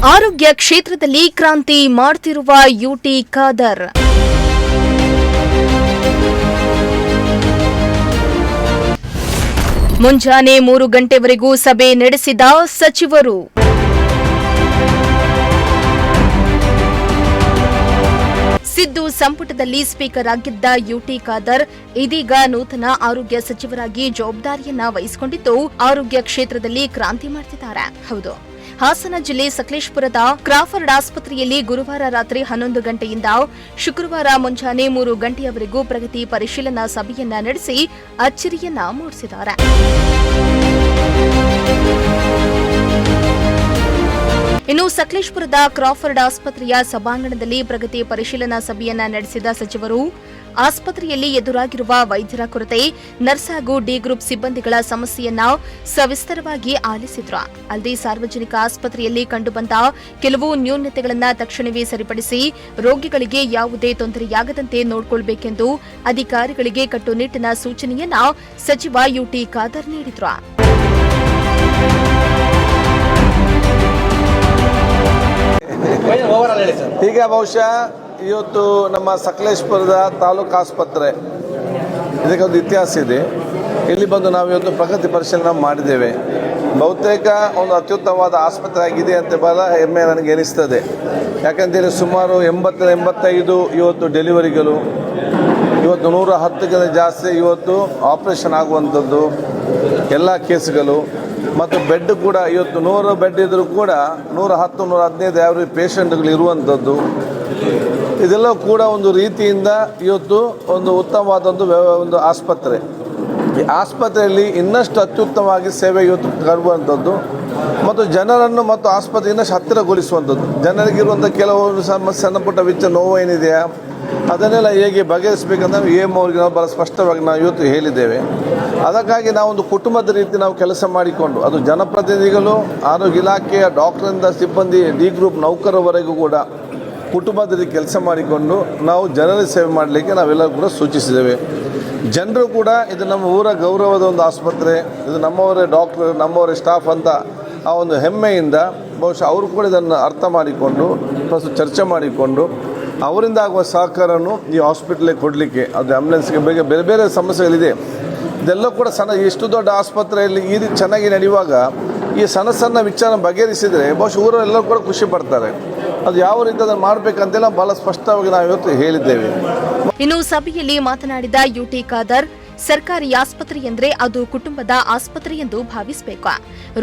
ಆರೋಗ್ಯ ಕ್ಷೇತ್ರದಲ್ಲಿ ಕ್ರಾಂತಿ ಮಾಡುತ್ತಿರುವ ಯುಟಿ ಖಾದರ್. ಮುಂಜಾನೆ 3 ಗಂಟೆವರೆಗೂ ಸಭೆ ನಡೆಸಿದ ಸಚಿವರು. ಸಿದ್ದು ಸಂಪುಟದಲ್ಲಿ ಸ್ಪೀಕರ್ ಆಗಿದ್ದ ಯುಟಿ ಖಾದರ್ ಇದೀಗ ನೂತನ ಆರೋಗ್ಯ ಸಚಿವರಾಗಿ ಜವಾಬ್ದಾರಿಯನ್ನ ವಹಿಸಿಕೊಂಡಿದ್ದು ಆರೋಗ್ಯ ಕ್ಷೇತ್ರದಲ್ಲಿ ಕ್ರಾಂತಿ ಮಾಡುತ್ತಿದ್ದಾರೆ. ಹೌದು, ಹಾಸನ ಜಿಲ್ಲೆ ಸಕಲೇಶಪುರದ ಕ್ರಾಫರ್ಡ್ ಆಸ್ಪತ್ರೆಯಲ್ಲಿ ಗುರುವಾರ ರಾತ್ರಿ 11 ಗಂಟೆಯಿಂದ ಶುಕ್ರವಾರ ಮುಂಜಾನೆ 3 ಗಂಟೆಯವರೆಗೂ ಪ್ರಗತಿ ಪರಿಶೀಲನಾ ಸಭೆಯನ್ನ ನಡೆಸಿ ಅಚ್ಚರಿಯನ್ನ ಮೂಡಿಸಿದ್ದಾರೆ. ಇನ್ನು ಸಕಲೇಶಪುರದ ಕ್ರಾಫರ್ಡ್ ಆಸ್ಪತ್ರೆಯ ಸಭಾಂಗಣದಲ್ಲಿ ಪ್ರಗತಿ ಪರಿಶೀಲನಾ ಸಭೆಯನ್ನ ನಡೆಸಿದ ಸಚಿವರು ಆಸ್ಪತ್ರೆಯಲ್ಲಿ ಎದುರಾಗಿರುವ ವೈದ್ಯರ ಕೊರತೆ, ನರ್ಸ್ ಹಾಗೂ ಡಿ ಗ್ರೂಪ್ ಸಿಬ್ಬಂದಿಗಳ ಸಮಸ್ಯೆಯನ್ನ ಸವಿಸ್ತರವಾಗಿ ಆಲಿಸಿದ್ರು. ಅಲ್ಲದೆ ಸಾರ್ವಜನಿಕ ಆಸ್ಪತ್ರೆಯಲ್ಲಿ ಕಂಡುಬಂದ ಕೆಲವು ನ್ಯೂನತೆಗಳನ್ನು ತಕ್ಷಣವೇ ಸರಿಪಡಿಸಿ ರೋಗಿಗಳಿಗೆ ಯಾವುದೇ ತೊಂದರೆಯಾಗದಂತೆ ನೋಡಿಕೊಳ್ಳಬೇಕೆಂದು ಅಧಿಕಾರಿಗಳಿಗೆ ಕಟ್ಟುನಿಟ್ಟಿನ ಸೂಚನೆಯನ್ನ ಸಚಿವ ಯುಟಿ ಖಾದರ್ ನೀಡಿದ್ರು. ಈಗ ಬಹುಶಃ ಇವತ್ತು ನಮ್ಮ ಸಕಲೇಶಪುರದ ತಾಲೂಕು ಆಸ್ಪತ್ರೆ ಇದಕ್ಕೊಂದು ಇತಿಹಾಸ ಇದೆ. ಇಲ್ಲಿ ಬಂದು ನಾವು ಇವತ್ತು ಪ್ರಗತಿ ಪರಿಶೀಲನೆ ಮಾಡಿದ್ದೇವೆ. ಬಹುತೇಕ ಒಂದು ಅತ್ಯುತ್ತಮವಾದ ಆಸ್ಪತ್ರೆ ಆಗಿದೆ ಅಂತ ಬಹಳ ಹೆಮ್ಮೆ ನನಗೆ ಎನಿಸ್ತದೆ. ಯಾಕಂತೇಳಿ ಸುಮಾರು 80-85 ಇವತ್ತು ಡೆಲಿವರಿಗಳು, ಇವತ್ತು 110ಕ್ಕಿಂತ ಜಾಸ್ತಿ ಇವತ್ತು ಆಪರೇಷನ್ ಆಗುವಂಥದ್ದು ಎಲ್ಲ ಕೇಸ್ಗಳು, ಮತ್ತು ಬೆಡ್ ಕೂಡ ಇವತ್ತು 100 ಬೆಡ್ ಇದ್ದರೂ ಕೂಡ 110-115 ಆವ್ರೇಜ್ ಪೇಷಂಟ್ಗಳು ಇರುವಂಥದ್ದು. ಇದೆಲ್ಲ ಕೂಡ ಒಂದು ರೀತಿಯಿಂದ ಇವತ್ತು ಒಂದು ಉತ್ತಮವಾದ ಒಂದು ಆಸ್ಪತ್ರೆ. ಈ ಆಸ್ಪತ್ರೆಯಲ್ಲಿ ಇನ್ನಷ್ಟು ಅತ್ಯುತ್ತಮವಾಗಿ ಸೇವೆ ಇವತ್ತು ಕರುವಂಥದ್ದು ಮತ್ತು ಜನರನ್ನು ಮತ್ತು ಆಸ್ಪತ್ರೆ ಇನ್ನಷ್ಟು ಹತ್ತಿರಗೊಳಿಸುವಂಥದ್ದು. ಜನರಿಗಿರುವಂಥ ಕೆಲವು ಸಣ್ಣ ಪುಟ್ಟ ವೆಚ್ಚ ನೋವು ಏನಿದೆಯಾ ಅದನ್ನೆಲ್ಲ ಹೇಗೆ ಬಗೆಹರಿಸಬೇಕಂತ ಅವರಿಗೆ ನಾವು ಭಾಳ ಸ್ಪಷ್ಟವಾಗಿ ನಾವು ಇವತ್ತು ಹೇಳಿದ್ದೇವೆ. ಅದಕ್ಕಾಗಿ ನಾವೊಂದು ಕುಟುಂಬದ ರೀತಿ ನಾವು ಕೆಲಸ ಮಾಡಿಕೊಂಡು, ಅದು ಜನಪ್ರತಿನಿಧಿಗಳು, ಆರೋಗ್ಯ ಇಲಾಖೆಯ ಡಾಕ್ಟರಿಂದ ಸಿಬ್ಬಂದಿ, ಡಿ ಗ್ರೂಪ್ ನೌಕರವರೆಗೂ ಕೂಡ ಕುಟುಂಬದ ರೀತಿ ಕೆಲಸ ಮಾಡಿಕೊಂಡು ನಾವು ಜನರ ಸೇವೆ ಮಾಡಲಿಕ್ಕೆ ನಾವೆಲ್ಲರೂ ಕೂಡ ಸೂಚಿಸಿದ್ದೇವೆ. ಜನರು ಕೂಡ ಇದು ನಮ್ಮ ಊರ ಗೌರವದ ಒಂದು ಆಸ್ಪತ್ರೆ, ಇದು ನಮ್ಮವರೇ ಡಾಕ್ಟರ್, ನಮ್ಮವರೇ ಸ್ಟಾಫ್ ಅಂತ ಆ ಒಂದು ಹೆಮ್ಮೆಯಿಂದ ಬಹುಶಃ ಅವರು ಕೂಡ ಇದನ್ನು ಅರ್ಥ ಮಾಡಿಕೊಂಡು ಚರ್ಚೆ ಮಾಡಿಕೊಂಡು ಅವರಿಂದ ಆಗುವ ಸಹಕಾರವನ್ನು ಈ ಹಾಸ್ಪಿಟ್ಲಿಗೆ ಕೊಡಲಿಕ್ಕೆ, ಅದು ಆ್ಯಂಬುಲೆನ್ಸ್ಗೆ ಬೇರೆ ಬೇರೆ ಸಮಸ್ಯೆಗಳಿದೆ. ಇದೆಲ್ಲ ಕೂಡ ಎಷ್ಟು ದೊಡ್ಡ ಆಸ್ಪತ್ರೆಯಲ್ಲಿ ಈ ರೀತಿ ಚೆನ್ನಾಗಿ ನಡೆಯುವಾಗ ಈ ಸಣ್ಣ ವಿಚಾರ ಬಗೆಹರಿಸಿದರೆ ಬಹುಶಃ ಊರೆಲ್ಲರೂ ಕೂಡ ಖುಷಿ ಪಡ್ತಾರೆ. ಅದು ಯಾವ ರೀತಿ ಅದನ್ನು ಮಾಡಬೇಕಂತೆಲ್ಲ ಬಹಳ ಸ್ಪಷ್ಟವಾಗಿ ನಾವು ಇವತ್ತು ಹೇಳಿದ್ದೇವೆ. ಇನ್ನು ಸಭೆಯಲ್ಲಿ ಮಾತನಾಡಿದ ಯುಟಿ ಖಾದರ್, ಸರ್ಕಾರಿ ಆಸ್ಪತ್ರೆ ಎಂದರೆ ಅದು ಕುಟುಂಬದ ಆಸ್ಪತ್ರೆ ಎಂದು ಭಾವಿಸಬೇಕು.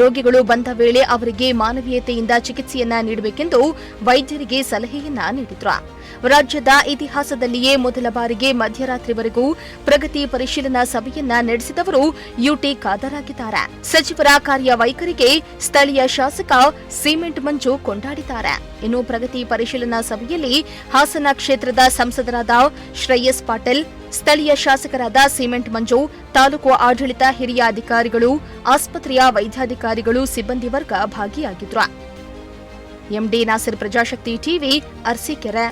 ರೋಗಿಗಳು ಬಂದ ವೇಳೆ ಅವರಿಗೆ ಮಾನವೀಯತೆಯಿಂದ ಚಿಕಿತ್ಸೆಯನ್ನ ನೀಡಬೇಕೆಂದು ವೈದ್ಯರಿಗೆ ಸಲಹೆಯನ್ನ ನೀಡಿದ್ರು. ರಾಜ್ಯದ ಇತಿಹಾಸದಲ್ಲಿಯೇ ಮೊದಲ ಬಾರಿಗೆ ಮಧ್ಯರಾತ್ರಿವರೆಗೂ ಪ್ರಗತಿ ಪರಿಶೀಲನಾ ಸಭೆಯನ್ನ ನಡೆಸಿದವರು ಯುಟಿ ಖಾದರ್ ಆಗಿದ್ದಾರೆ. ಸಚಿವರ ಕಾರ್ಯವೈಖರಿಗೆ ಸ್ಥಳೀಯ ಶಾಸಕ ಸಿಮೆಂಟ್ ಮಂಜು ಕೊಂಡಾಡಿದ್ದಾರೆ. ಇನ್ನು ಪ್ರಗತಿ ಪರಿಶೀಲನಾ ಸಭೆಯಲ್ಲಿ ಹಾಸನ ಕ್ಷೇತ್ರದ ಸಂಸದರಾದ ಶ್ರೇಯಸ್ ಪಾಟೀಲ್, ಸ್ಥಳೀಯ ಶಾಸಕರಾದ ಸಿಮೆಂಟ್ ಮಂಜು, ತಾಲೂಕು ಆಡಳಿತ ಹಿರಿಯ ಅಧಿಕಾರಿಗಳು, ಆಸ್ಪತ್ರೆಯ ವೈದ್ಯಾಧಿಕಾರಿಗಳು, ಸಿಬ್ಬಂದಿ ವರ್ಗ ಭಾಗಿಯಾಗಿದ್ರು. MD Nasir, Prajashakti TV, Arsikere.